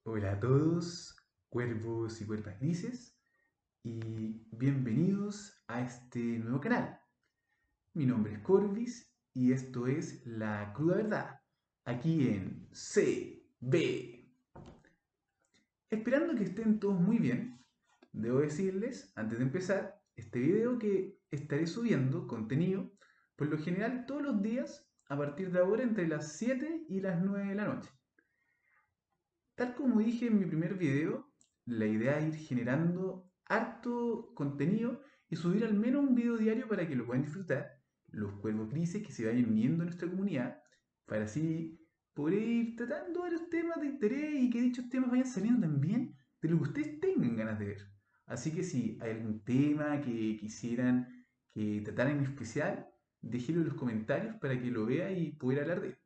Hola a todos, cuervos y cuervas grises, y bienvenidos a este nuevo canal. Mi nombre es Corvis y esto es La Cruda Verdad, aquí en CB. Esperando que estén todos muy bien, debo decirles, antes de empezar, este video que estaré subiendo contenido, por lo general todos los días, a partir de ahora entre las 7 y las 9 de la noche. Tal como dije en mi primer video, la idea es ir generando harto contenido y subir al menos un video diario para que lo puedan disfrutar los cuervos grises que se vayan uniendo a nuestra comunidad, para así poder ir tratando varios temas de interés y que dichos temas vayan saliendo también de lo que ustedes tengan ganas de ver. Así que si hay algún tema que quisieran que tratara en especial, déjenlo en los comentarios para que lo vea y pueda hablar de él.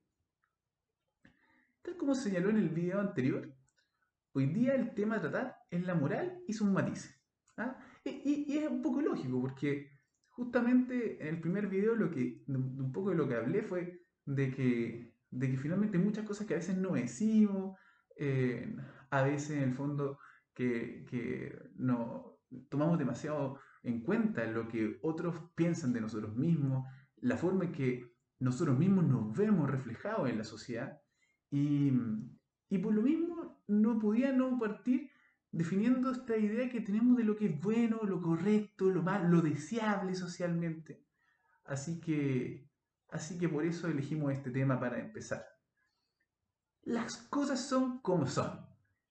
Tal como señaló en el video anterior, hoy día el tema a tratar es la moral y sus matices. ¿Ah? Y es un poco lógico, porque justamente en el primer video un poco de lo que hablé fue de que finalmente muchas cosas que a veces no decimos, a veces en el fondo que no tomamos demasiado en cuenta lo que otros piensan de nosotros mismos, la forma en que nosotros mismos nos vemos reflejados en la sociedad. Y, y por lo mismo no podía no partir definiendo esta idea que tenemos de lo que es bueno, lo correcto, lo malo, lo deseable socialmente. Así que, así que por eso elegimos este tema para empezar. Las cosas son como son.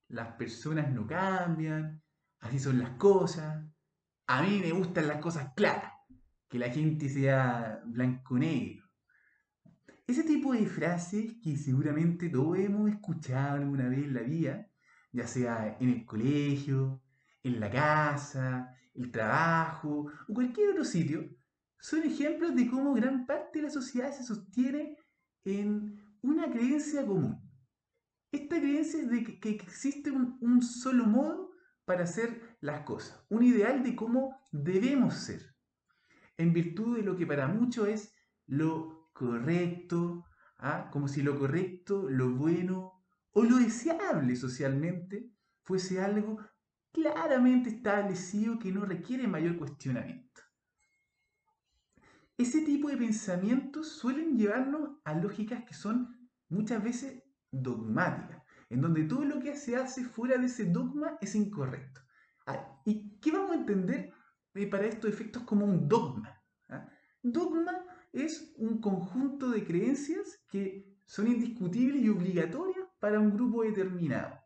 Las personas no cambian, así son las cosas. A mí me gustan las cosas claras, que la gente sea blanco-negro. Ese tipo de frases que seguramente todos hemos escuchado alguna vez en la vida, ya sea en el colegio, en la casa, el trabajo o cualquier otro sitio, son ejemplos de cómo gran parte de la sociedad se sostiene en una creencia común. Esta creencia es de que existe un solo modo para hacer las cosas, un ideal de cómo debemos ser en virtud de lo que para muchos es lo correcto, ¿ah? Como si lo correcto, lo bueno o lo deseable socialmente fuese algo claramente establecido que no requiere mayor cuestionamiento. Ese tipo de pensamientos suelen llevarnos a lógicas que son muchas veces dogmáticas, en donde todo lo que se hace fuera de ese dogma es incorrecto. Ah, ¿y qué vamos a entender para estos efectos como un dogma? ¿Ah? Dogma es un conjunto de creencias que son indiscutibles y obligatorias para un grupo determinado.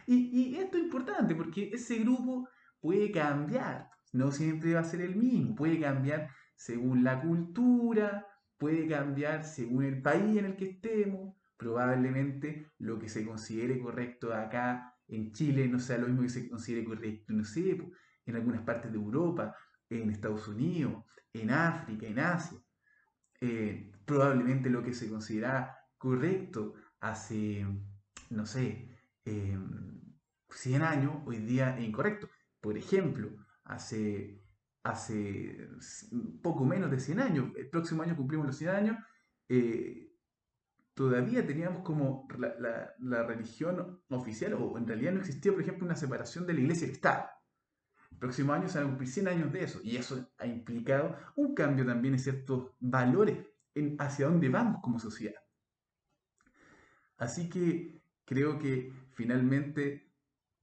Y esto es importante porque ese grupo puede cambiar, no siempre va a ser el mismo, puede cambiar según la cultura, puede cambiar según el país en el que estemos, probablemente lo que se considere correcto acá en Chile no sea lo mismo que se considere correcto, no sé, en algunas partes de Europa, en Estados Unidos, en África, en Asia. Probablemente lo que se considera correcto hace, no sé, 100 años, hoy día es incorrecto. Por ejemplo, hace poco menos de 100 años, el próximo año cumplimos los 100 años, eh, todavía teníamos como la religión oficial, o en realidad no existía, por ejemplo, una separación de la iglesia y el Estado. El próximo año se van a cumplir 100 años de eso, y eso ha implicado un cambio también en ciertos valores en hacia dónde vamos como sociedad. Así que creo que finalmente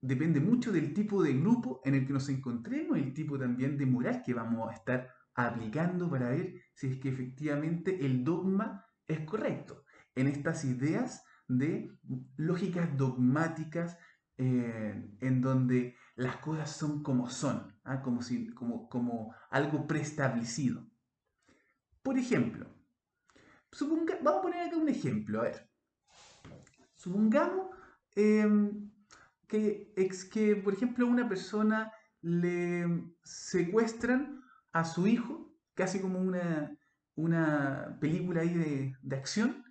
depende mucho del tipo de grupo en el que nos encontremos y el tipo también de moral que vamos a estar aplicando para ver si es que efectivamente el dogma es correcto. En estas ideas de lógicas dogmáticas en donde las cosas son como son, ¿ah? Como algo preestablecido. Por ejemplo, vamos a poner acá un ejemplo, a ver. Supongamos que, por ejemplo, a una persona le secuestran a su hijo, casi como una película ahí de acción,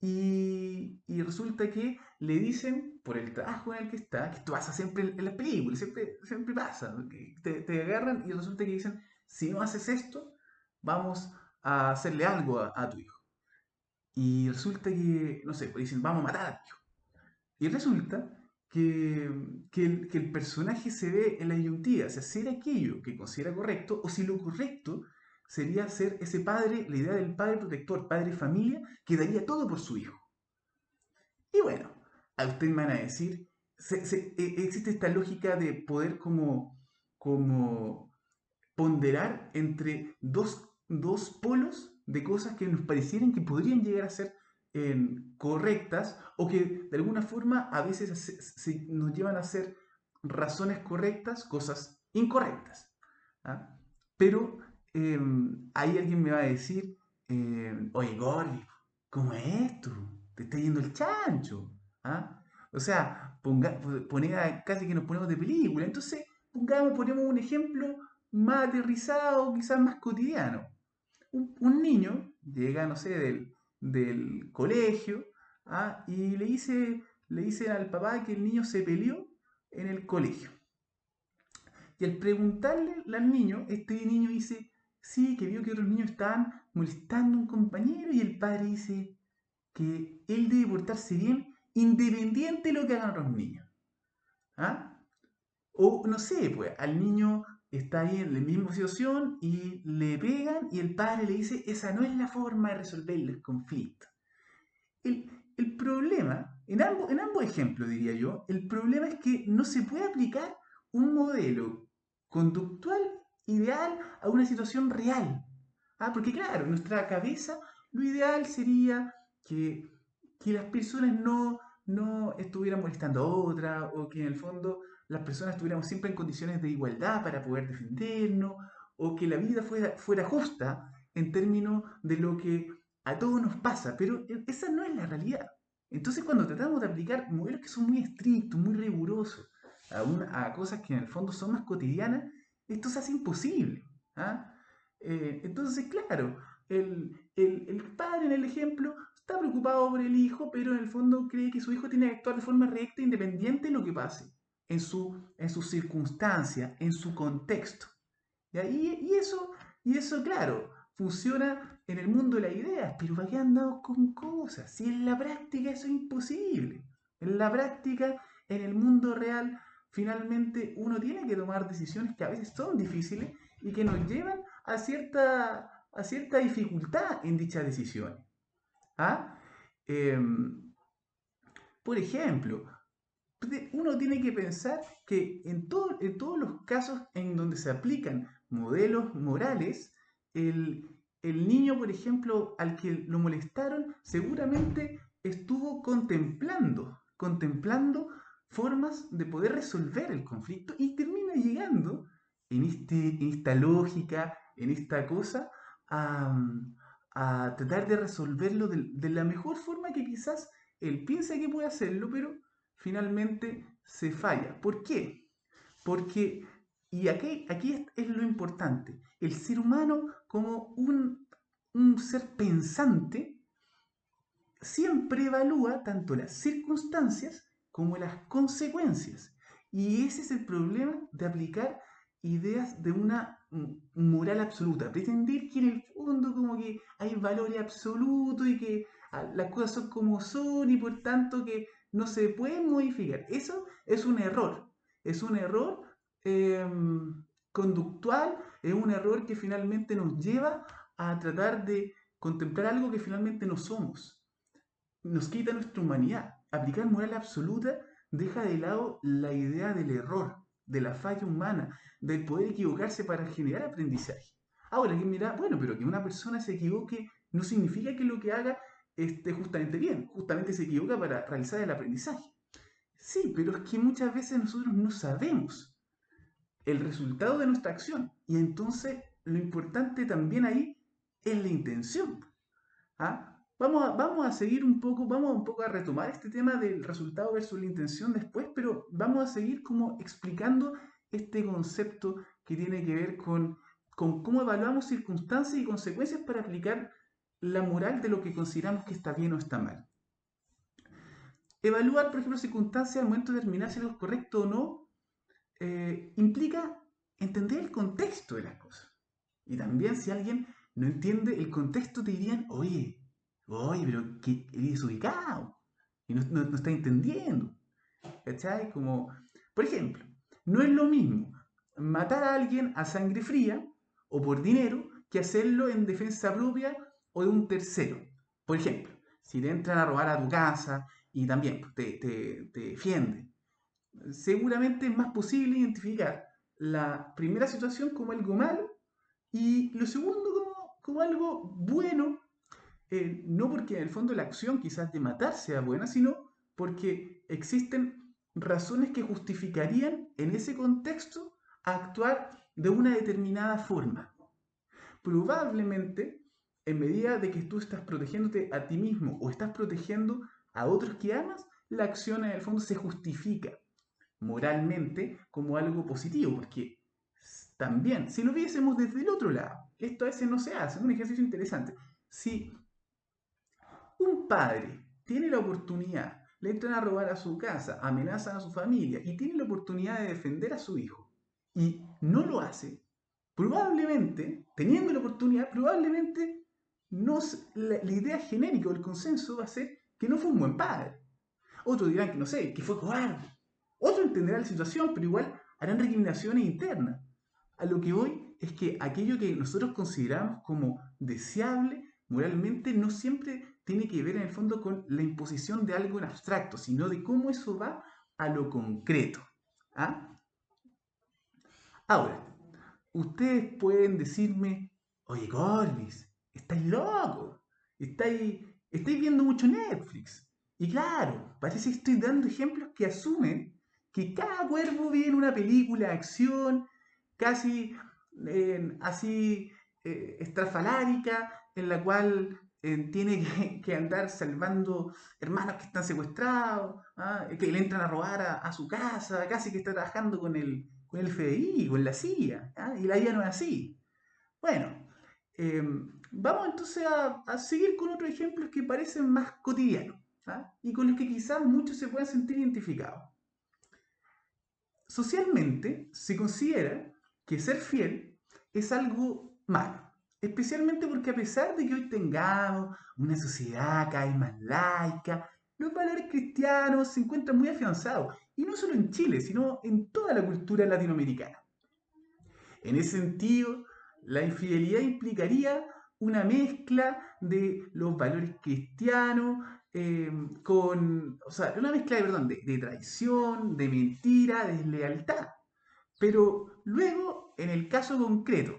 y resulta que le dicen, por el trabajo en el que está, que esto pasa siempre en las películas, siempre pasa, que te agarran y resulta que dicen, si no haces esto, vamos a hacerle algo a tu hijo. Y resulta que, no sé, pues dicen, vamos a matar a tu hijo. Y resulta que el personaje se ve en la disyuntiva, o sea, hacer aquello que considera correcto, o si lo correcto sería ser ese padre, la idea del padre protector, padre familia, que daría todo por su hijo. Y bueno, a usted me van a decir, existe esta lógica de poder como ponderar entre dos polos de cosas que nos parecieran que podrían llegar a ser correctas o que de alguna forma a veces nos llevan a hacer razones correctas, cosas incorrectas. ¿Ah? Pero ahí alguien me va a decir, oye, Gordy, ¿cómo es esto? Te está yendo el chancho. ¿Ah? O sea, casi que nos ponemos de película. Entonces, ponemos un ejemplo más aterrizado, quizás más cotidiano. Un niño llega, no sé, del colegio, ¿ah? Y le dice al papá que el niño se peleó en el colegio. Y al preguntarle al niño, este niño dice, sí, que vio que otros niños estaban molestando a un compañero y el padre dice que él debe portarse bien independiente de lo que hagan otros niños. ¿Ah? O no sé, pues al niño está ahí en la misma situación y le pegan y el padre le dice, esa no es la forma de resolver el conflicto. El problema, en ambos ejemplos diría yo, el problema es que no se puede aplicar un modelo conductual ideal a una situación real. ¿Ah? Porque claro, en nuestra cabeza lo ideal sería que, que las personas no estuvieran molestando a otras o que en el fondo las personas estuviéramos siempre en condiciones de igualdad para poder defendernos o que la vida fuera justa en términos de lo que a todos nos pasa, pero esa no es la realidad. Entonces cuando tratamos de aplicar modelos que son muy estrictos, muy rigurosos, a cosas que en el fondo son más cotidianas, esto se hace imposible. ¿Ah? Entonces, claro, el padre en el ejemplo está preocupado por el hijo, pero en el fondo cree que su hijo tiene que actuar de forma recta e independiente de lo que pase, en sus circunstancias, en su contexto. ¿Ya? Y eso, claro, funciona en el mundo de las ideas, pero ¿para qué andamos con cosas? Si en la práctica eso es imposible. En la práctica, en el mundo real, finalmente uno tiene que tomar decisiones que a veces son difíciles y que nos llevan a cierta dificultad en dichas decisiones. ¿Ah? Em, por ejemplo, uno tiene que pensar que en todos los casos en donde se aplican modelos morales, el niño, por ejemplo, al que lo molestaron, seguramente estuvo contemplando formas de poder resolver el conflicto y termina llegando en esta lógica, en esta cosa, a, a tratar de resolverlo de la mejor forma que quizás él piensa que puede hacerlo, pero finalmente se falla. ¿Por qué? Porque, y aquí es lo importante, el ser humano como un ser pensante siempre evalúa tanto las circunstancias como las consecuencias. Y ese es el problema de aplicar ideas de una moral absoluta. Pretender que en el fondo como que hay valores absolutos y que las cosas son como son y por tanto que no se pueden modificar. Eso es un error. Es un error eh, conductual, es un error que finalmente nos lleva a tratar de contemplar algo que finalmente no somos, nos quita nuestra humanidad. Aplicar moral absoluta deja de lado la idea del error, de la falla humana, del poder equivocarse para generar aprendizaje. Ahora, que mira, bueno, pero que una persona se equivoque no significa que lo que haga esté justamente bien, justamente se equivoca para realizar el aprendizaje. Sí, pero es que muchas veces nosotros no sabemos el resultado de nuestra acción y entonces lo importante también ahí es la intención. ¿Ah? Vamos a seguir un poco, vamos un poco a retomar este tema del resultado versus la intención después, pero vamos a seguir como explicando este concepto que tiene que ver con cómo evaluamos circunstancias y consecuencias para aplicar la moral de lo que consideramos que está bien o está mal. Evaluar, por ejemplo, circunstancias al momento de determinar si algo es correcto o no, implica entender el contexto de las cosas. Y también si alguien no entiende el contexto, te dirían, oye, pero que eres ubicado y no está entendiendo. ¿cachai? Como, por ejemplo, no es lo mismo matar a alguien a sangre fría o por dinero que hacerlo en defensa propia o de un tercero. Por ejemplo, si te entran a robar a tu casa y también pues, te defienden, seguramente es más posible identificar la primera situación como algo malo y lo segundo como algo bueno, no porque en el fondo la acción quizás de matar sea buena, sino porque existen razones que justificarían en ese contexto actuar de una determinada forma. Probablemente, en medida de que tú estás protegiéndote a ti mismo o estás protegiendo a otros que amas, la acción en el fondo se justifica moralmente como algo positivo, porque también, si lo viésemos desde el otro lado, esto a veces no se hace, es un ejercicio interesante. Si un padre tiene la oportunidad, le entran a robar a su casa, amenazan a su familia y tiene la oportunidad de defender a su hijo y no lo hace, probablemente, teniendo la oportunidad, probablemente no, la idea genérica o el consenso va a ser que no fue un buen padre. Otros dirán que no sé, que fue cobarde. Otros entenderán la situación, pero igual harán recriminaciones internas. A lo que voy es que aquello que nosotros consideramos como deseable moralmente no siempre tiene que ver en el fondo con la imposición de algo en abstracto, sino de cómo eso va a lo concreto. ¿Ah? Ahora, ustedes pueden decirme, oye Corbis, estáis loco, estáis, estáis viendo mucho Netflix. Y claro, parece que estoy dando ejemplos que asumen que cada cuervo vive en una película de acción, casi así estrafalárica, en la cual tiene que andar salvando hermanos que están secuestrados, ¿ah? Que le entran a robar a su casa, casi que está trabajando con el FBI, con la CIA, ¿ah? Y la IA no es así. Bueno, vamos entonces a seguir con otros ejemplos que parecen más cotidianos, ¿ah? Y con los que quizás muchos se puedan sentir identificados. Socialmente se considera que ser fiel es algo malo, especialmente porque a pesar de que hoy tengamos una sociedad cada vez más laica, los valores cristianos se encuentran muy afianzados, y no solo en Chile, sino en toda la cultura latinoamericana. En ese sentido, la infidelidad implicaría una mezcla de los valores cristianos o sea, una mezcla perdón, de traición, de mentira, de deslealtad. Pero luego, en el caso concreto,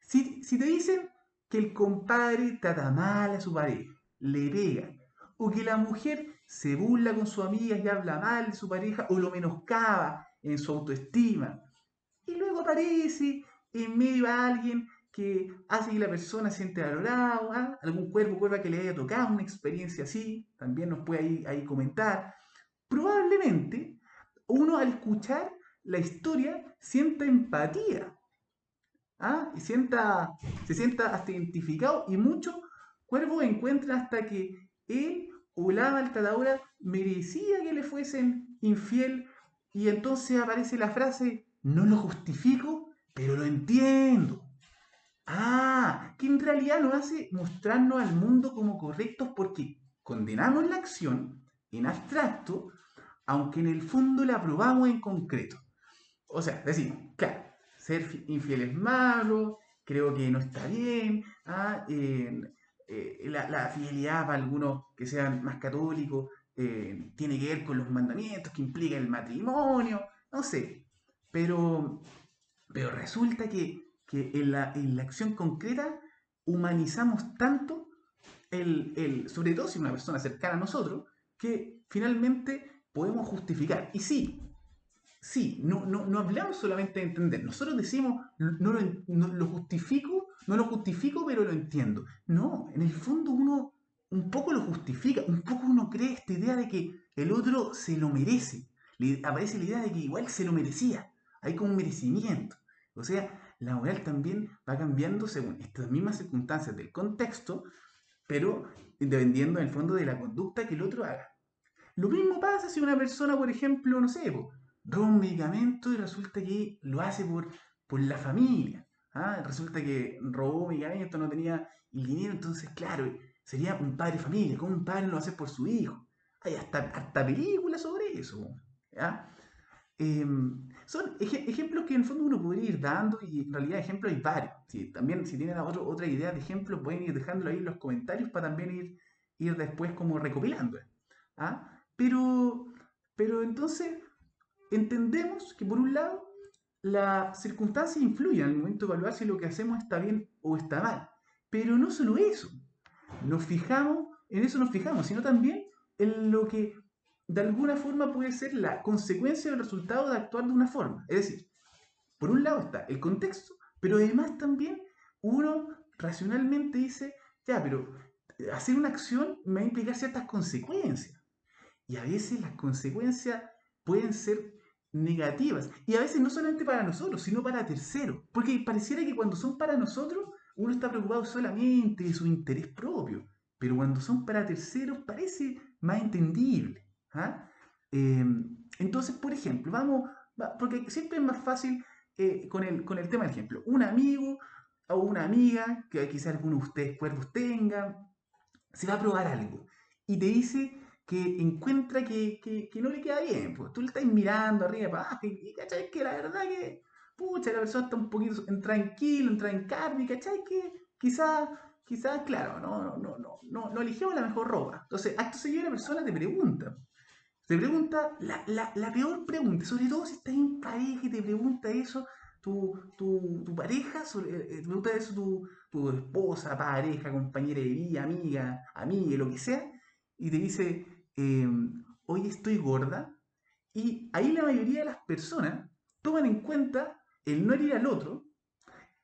si te dicen que el compadre trata mal a su pareja, le pega, o que la mujer se burla con su amiga y habla mal de su pareja, o lo menoscaba en su autoestima, y luego aparece en medio a alguien que hace que la persona se siente valorado, ¿ah? Algún cuerpo, cuerva que le haya tocado una experiencia así, también nos puede ahí comentar. Probablemente uno al escuchar la historia sienta empatía, ¿ah? Y se sienta hasta identificado y muchos cuervos encuentran hasta que él o la maltratadora merecía que le fuesen infiel y entonces aparece la frase, no lo justifico, pero lo entiendo. Ah, que en realidad nos hace mostrarnos al mundo como correctos porque condenamos la acción en abstracto, aunque en el fondo la aprobamos en concreto. O sea, decimos, claro, ser infiel es malo, creo que no está bien, la fidelidad para algunos que sean más católicos tiene que ver con los mandamientos que implica el matrimonio, no sé, pero, pero resulta que en la acción concreta humanizamos tanto sobre todo si una persona cercana a nosotros, que finalmente podemos justificar. Y sí, sí, no hablamos solamente de entender. Nosotros decimos, no lo justifico, no lo justifico, pero lo entiendo. No, en el fondo uno un poco lo justifica, un poco uno cree esta idea de que el otro se lo merece. Le aparece la idea de que igual se lo merecía. Hay como un merecimiento. O sea, la moral también va cambiando según estas mismas circunstancias del contexto, pero dependiendo en el fondo de la conducta que el otro haga. Lo mismo pasa si una persona, por ejemplo, no sé, roba un medicamento y resulta que lo hace por la familia. ¿Ah? Resulta que robó un medicamento, no tenía el dinero, entonces, claro, sería un padre de familia. ¿Cómo un padre lo hace por su hijo? Hay hasta películas sobre eso. ¿ya? Son ejemplos que en el fondo uno podría ir dando y en realidad ejemplos hay varios. Sí, también si tienen otra idea de ejemplos pueden ir dejándolo ahí en los comentarios para también ir después como recopilando. ¿Ah? Pero entonces entendemos que por un lado las circunstancias influyen al momento de evaluar si lo que hacemos está bien o está mal. Pero no solo eso, en eso nos fijamos, sino también en lo que de alguna forma puede ser la consecuencia del resultado de actuar de una forma. Es decir, por un lado está el contexto, pero además también uno racionalmente dice, ya, pero hacer una acción me va a implicar ciertas consecuencias. Y a veces las consecuencias pueden ser negativas. Y a veces no solamente para nosotros, sino para terceros. Porque pareciera que cuando son para nosotros, uno está preocupado solamente de su interés propio. Pero cuando son para terceros, parece más entendible. ¿Ah? Eh, entonces, por ejemplo, porque siempre es más fácil con el tema del ejemplo. Un amigo o una amiga, que quizás alguno de ustedes cuerdos tenga, se va a probar algo y te dice que encuentra que no le queda bien, pues tú le estás mirando arriba para abajo y cachai que la verdad que, pucha, la persona está un poquito intranquilo, entra en carne, cachai que quizás, claro, no eligió la mejor ropa. Entonces, acto seguido la persona te pregunta la peor pregunta, sobre todo si estás en pareja y te pregunta eso tu pareja, te pregunta eso tu esposa, pareja, compañera de vida, amiga, lo que sea, y te dice, oye, estoy gorda, y ahí la mayoría de las personas toman en cuenta el no herir al otro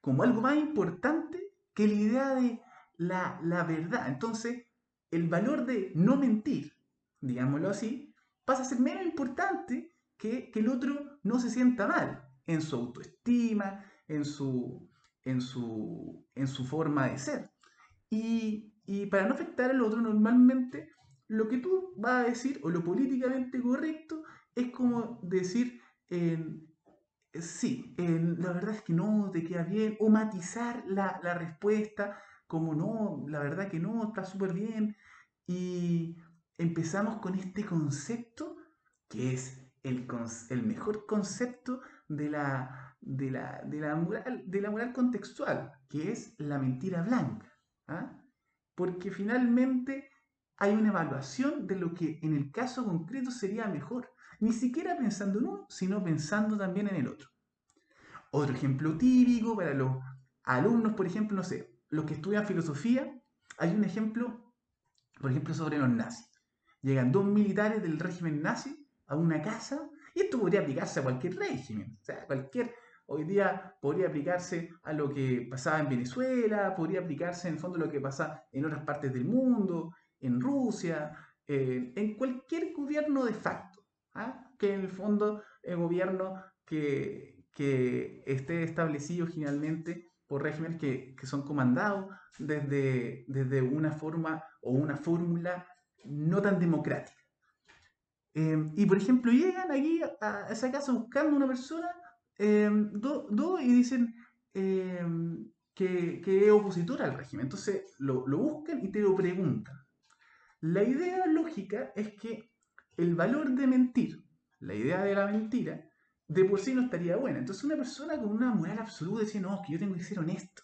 como algo más importante que la idea de la verdad. Entonces, el valor de no mentir, digámoslo así, pasa a ser menos importante que el otro no se sienta mal en su autoestima, en su forma de ser. Y para no afectar al otro, normalmente lo que tú vas a decir o lo políticamente correcto es como decir, sí, la verdad es que no, te queda bien, o matizar la respuesta como no, la verdad que no, está súper bien. Y empezamos con este concepto que es el mejor concepto de la moral contextual, que es la mentira blanca. ¿Ah? Porque finalmente hay una evaluación de lo que en el caso concreto sería mejor, ni siquiera pensando en uno, sino pensando también en el otro. Otro ejemplo típico para los alumnos, por ejemplo, no sé, los que estudian filosofía, hay un ejemplo, por ejemplo, sobre los nazis. Llegan dos militares del régimen nazi a una casa, y esto podría aplicarse a cualquier régimen, o sea, hoy día podría aplicarse a lo que pasaba en Venezuela, podría aplicarse en el fondo a lo que pasa en otras partes del mundo, en Rusia, en cualquier gobierno de facto, ¿ah? Que en el fondo el gobierno que esté establecido generalmente por regímenes que son comandados desde una forma o una fórmula no tan democrática. Y por ejemplo, llegan aquí a esa casa buscando una persona, y dicen eh, que es opositora al régimen. Entonces lo buscan y te lo preguntan. La idea lógica es que el valor de mentir, la idea de la mentira, de por sí no estaría buena. Entonces una persona con una moral absoluta dice, no, es que yo tengo que ser honesto.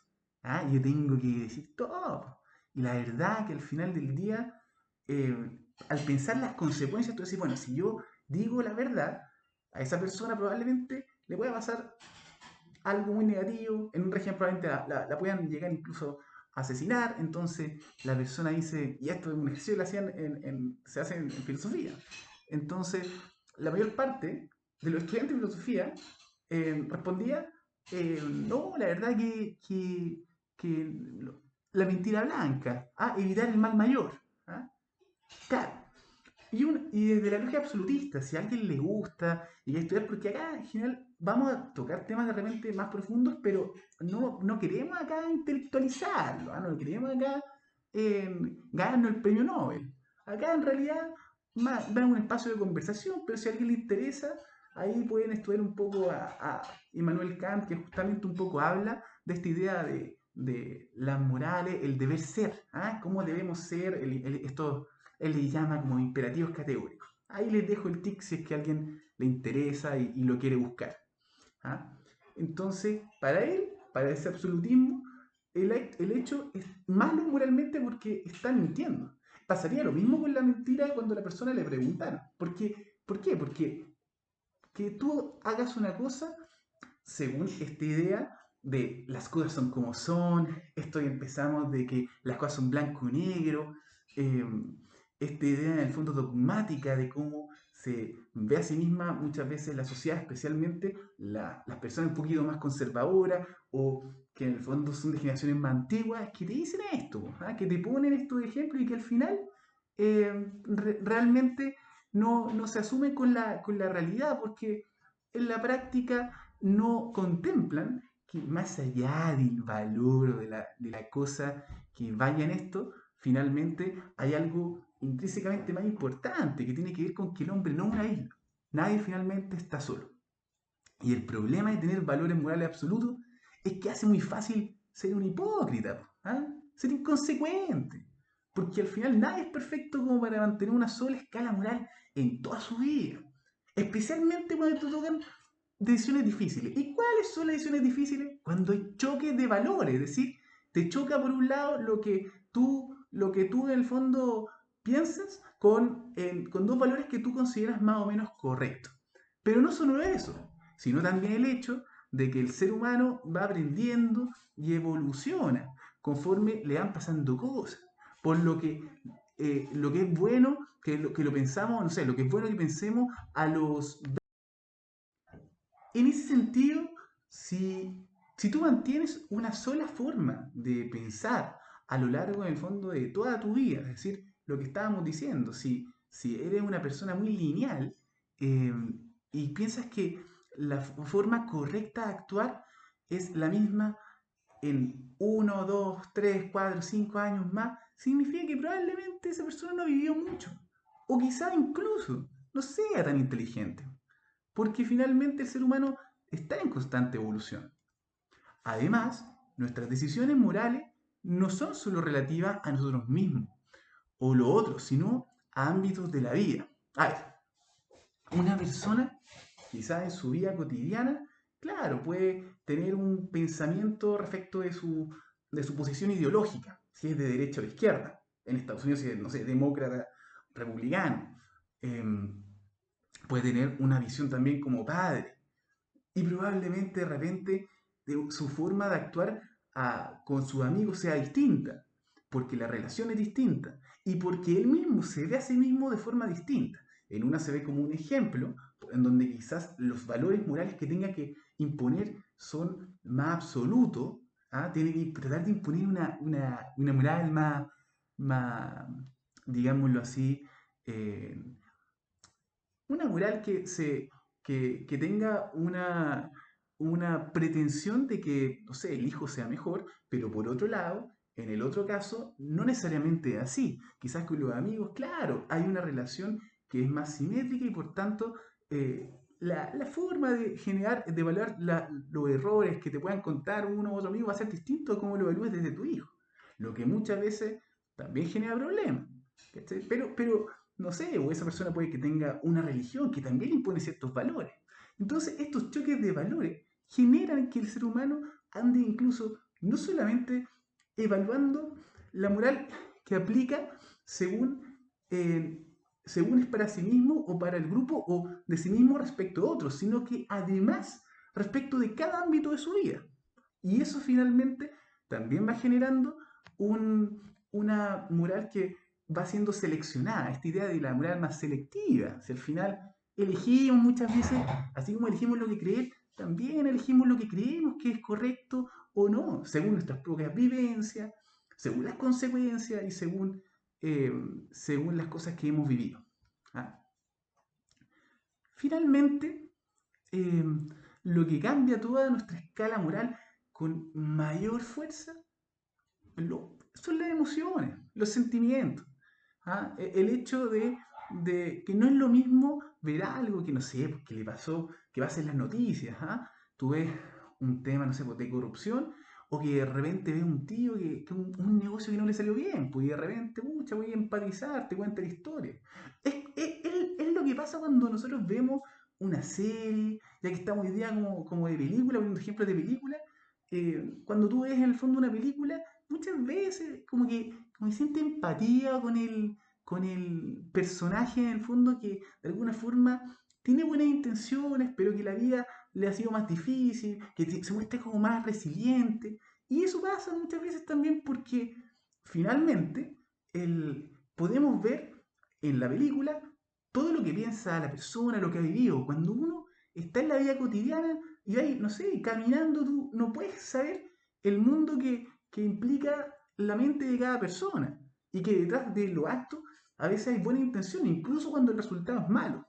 Yo tengo que decir todo. Y la verdad que al final del día, eh, al pensar las consecuencias, tú decís, bueno, si yo digo la verdad, a esa persona probablemente le pueda pasar algo muy negativo, en un régimen probablemente la puedan llegar incluso a asesinar, entonces la persona dice, y esto es un ejercicio que lo hacían se hace en filosofía, entonces la mayor parte de los estudiantes de filosofía respondía, no, la verdad que la mentira blanca, evitar el mal mayor. ¿Ah? Claro, y desde la lógica absolutista, si a alguien le gusta y quiere estudiar, porque acá en general vamos a tocar temas de repente más profundos, pero no queremos acá intelectualizarlo, no queremos acá ganarnos el premio Nobel. Acá en realidad va un espacio de conversación, pero si a alguien le interesa, ahí pueden estudiar un poco a Immanuel Kant, que justamente un poco habla de esta idea de las morales, el deber ser, cómo debemos ser, estos él le llama como imperativos categóricos. Ahí les dejo el tic si es que a alguien le interesa y lo quiere buscar. ¿Ah? Entonces, para él, para ese absolutismo, el hecho es malo moralmente porque está mintiendo. Pasaría lo mismo con la mentira cuando la persona le preguntara. ¿Por qué? Porque que tú hagas una cosa según esta idea de las cosas son como son, esto y empezamos de que las cosas son blanco y negro, eh, esta idea en el fondo dogmática de cómo se ve a sí misma muchas veces la sociedad, especialmente las personas un poquito más conservadoras o que en el fondo son de generaciones más antiguas, que te dicen esto, ¿ah? Que te ponen estos ejemplos y que al final realmente no se asume con la realidad, porque en la práctica no contemplan que más allá del valor o de la cosa que vaya en esto, finalmente hay algo intrínsecamente más importante que tiene que ver con que el hombre no es una isla. Nadie finalmente está solo. Y el problema de tener valores morales absolutos es que hace muy fácil ser un hipócrita, ¿ah? Ser inconsecuente. Porque al final nadie es perfecto como para mantener una sola escala moral en toda su vida. Especialmente cuando te tocan decisiones difíciles. ¿Y cuáles son las decisiones difíciles? Cuando hay choques de valores, es decir, te choca por un lado lo que tú en el fondo piensas con dos valores que tú consideras más o menos correctos. Pero no solo eso, sino también el hecho de que el ser humano va aprendiendo y evoluciona conforme le van pasando cosas. Por lo que es bueno que lo pensamos, no sé, lo que es bueno que pensemos a los en ese sentido, si tú mantienes una sola forma de pensar a lo largo, en el fondo, de toda tu vida, es decir, lo que estábamos diciendo, si eres una persona muy lineal eh, y piensas que la forma correcta de actuar es la misma en 1, 2, 3, 4, 5 años más, significa que probablemente esa persona no vivió mucho. O quizá incluso no sea tan inteligente. Porque finalmente el ser humano está en constante evolución. Además, nuestras decisiones morales no son solo relativas a nosotros mismos o lo otro, sino a ámbitos de la vida. A ver, una persona, quizás en su vida cotidiana, claro, puede tener un pensamiento respecto de su posición ideológica, si es de derecha o de izquierda. En Estados Unidos, si es, no sé, demócrata, republicano. Puede tener una visión también como padre, y probablemente de repente su forma de actuar con sus amigos sea distinta, porque la relación es distinta y porque él mismo se ve a sí mismo de forma distinta. En una se ve como un ejemplo, en donde quizás los valores morales que tenga que imponer son más absolutos, ¿ah? Tiene que tratar de imponer una moral más, digámoslo así, eh, una moral que tenga una pretensión de que, no sé, el hijo sea mejor, pero por otro lado, en el otro caso, no necesariamente así. Quizás con los amigos, claro, hay una relación que es más simétrica y por tanto la forma de generar, de evaluar los errores que te puedan contar uno u otro amigo va a ser distinto a cómo lo evalúes desde tu hijo. Lo que muchas veces también genera problemas. ¿Cachai? Pero no sé, o esa persona puede que tenga una religión que también impone ciertos valores. Entonces, estos choques de valores generan que el ser humano ande incluso no solamente evaluando la moral que aplica según, eh, según es para sí mismo o para el grupo o de sí mismo respecto a otros, sino que además respecto de cada ámbito de su vida. Y eso finalmente también va generando una moral que va siendo seleccionada, esta idea de la moral más selectiva. Si al final elegimos muchas veces, así como elegimos lo que creer, también elegimos lo que creemos que es correcto o no, según nuestras propias vivencias, según las consecuencias y eh, según las cosas que hemos vivido. ¿Ah? Finalmente, eh, lo que cambia toda nuestra escala moral con mayor fuerza son las emociones, los sentimientos. ¿Ah? El hecho de que no es lo mismo ver algo que no sé, pues, que le pasó, que pasa en las noticias. ¿Ah? Tú ves un tema, no sé, pues, de corrupción, o que de repente ves un tío que un negocio que no le salió bien, pues y de repente, pucha, voy a empatizar, te cuenta la historia. Es lo que pasa cuando nosotros vemos una serie, ya que estamos hoy día como de película, poniendo ejemplos de película, cuando tú ves en el fondo una película, muchas veces como que siente empatía con el personaje en el fondo que de alguna forma tiene buenas intenciones, pero que la vida le ha sido más difícil, que se muestra como más resiliente. Y eso pasa muchas veces también porque finalmente podemos ver en la película todo lo que piensa la persona, lo que ha vivido. Cuando uno está en la vida cotidiana y ahí, no sé, caminando, tú no puedes saber el mundo que implica la mente de cada persona y que detrás de los actos a veces hay buena intención, incluso cuando el resultado es malo.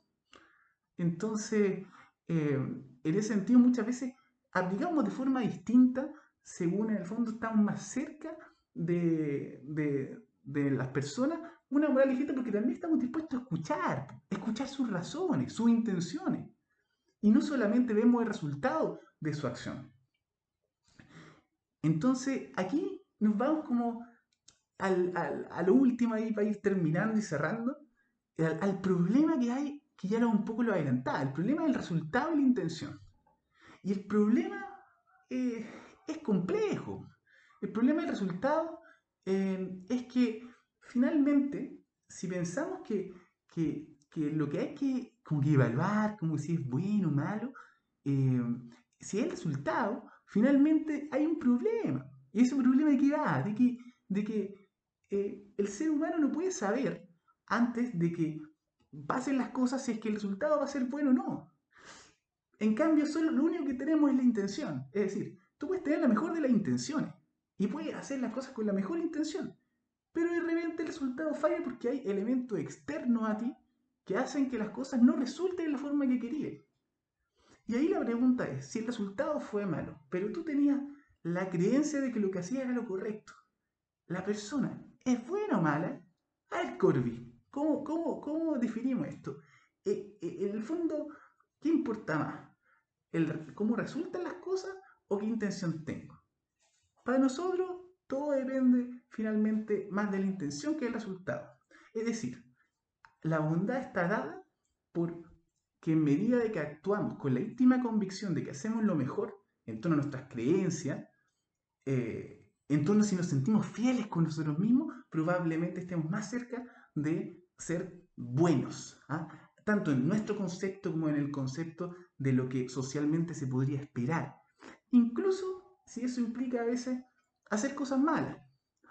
Entonces, en ese sentido, muchas veces aplicamos de forma distinta según en el fondo estamos más cerca de las personas una moral distinta porque también estamos dispuestos a escuchar sus razones, sus intenciones. Y no solamente vemos el resultado de su acción. Entonces, aquí nos vamos como a lo último ahí para ir terminando y cerrando, al problema que hay, que ya un poco lo adelantaba, el problema del resultado y la intención. Y el problema eh, es complejo. El problema del resultado es que finalmente, si pensamos que lo que hay que como que evaluar, como si es bueno o malo, eh, si es el resultado, finalmente hay un problema. ¿Y ese problema de qué va? De que el ser humano no puede saber antes de que pasen las cosas si es que el resultado va a ser bueno o no. En cambio, solo lo único que tenemos es la intención. Es decir, tú puedes tener la mejor de las intenciones y puedes hacer las cosas con la mejor intención, pero de repente el resultado falla porque hay elementos externos a ti que hacen que las cosas no resulten de la forma que querías. Y ahí la pregunta es, si el resultado fue malo, pero tú tenías la creencia de que lo que hacías era lo correcto, ¿la persona es buena o mala? A ver, Corby, ¿cómo definimos esto? En el fondo, ¿qué importa más? ¿Cómo resultan las cosas o qué intención tengo? Para nosotros, todo depende finalmente más de la intención que del resultado. Es decir, la bondad está dada por que en medida de que actuamos con la íntima convicción de que hacemos lo mejor en torno a nuestras creencias, en torno a si nos sentimos fieles con nosotros mismos, probablemente estemos más cerca de ser buenos, ¿ah? Tanto en nuestro concepto como en el concepto de lo que socialmente se podría esperar. Incluso si eso implica a veces hacer cosas malas.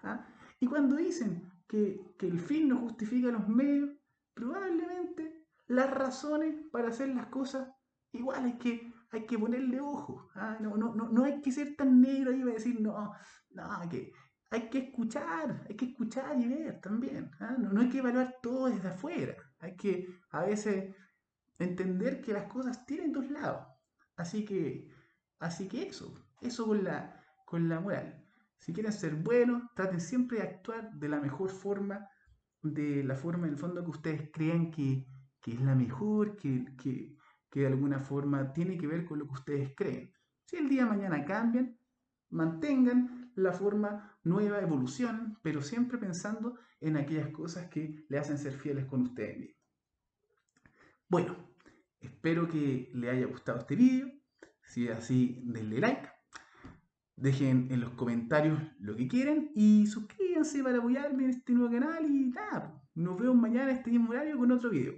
¿Ah? Y cuando dicen que el fin no justifica los medios, probablemente las razones para hacer las cosas igual hay que ponerle ojo. ¿Ah? No hay que ser tan negro ahí para decir, no, que hay que escuchar y ver también. ¿Ah? No hay que evaluar todo desde afuera. Hay que a veces entender que las cosas tienen dos lados. Así que, así que eso con la moral. Si quieren ser buenos, traten siempre de actuar de la mejor forma, de la forma en el fondo que ustedes crean que es la mejor, que de alguna forma tiene que ver con lo que ustedes creen. Si el día de mañana cambian, mantengan la forma nueva, evolucionen, pero siempre pensando en aquellas cosas que le hacen ser fieles con ustedes mismos. Bueno, espero que le haya gustado este vídeo. Si es así, denle like. Dejen en los comentarios lo que quieren y suscríbanse para apoyarme en este nuevo canal. Y nada, nos vemos mañana en este mismo horario con otro video.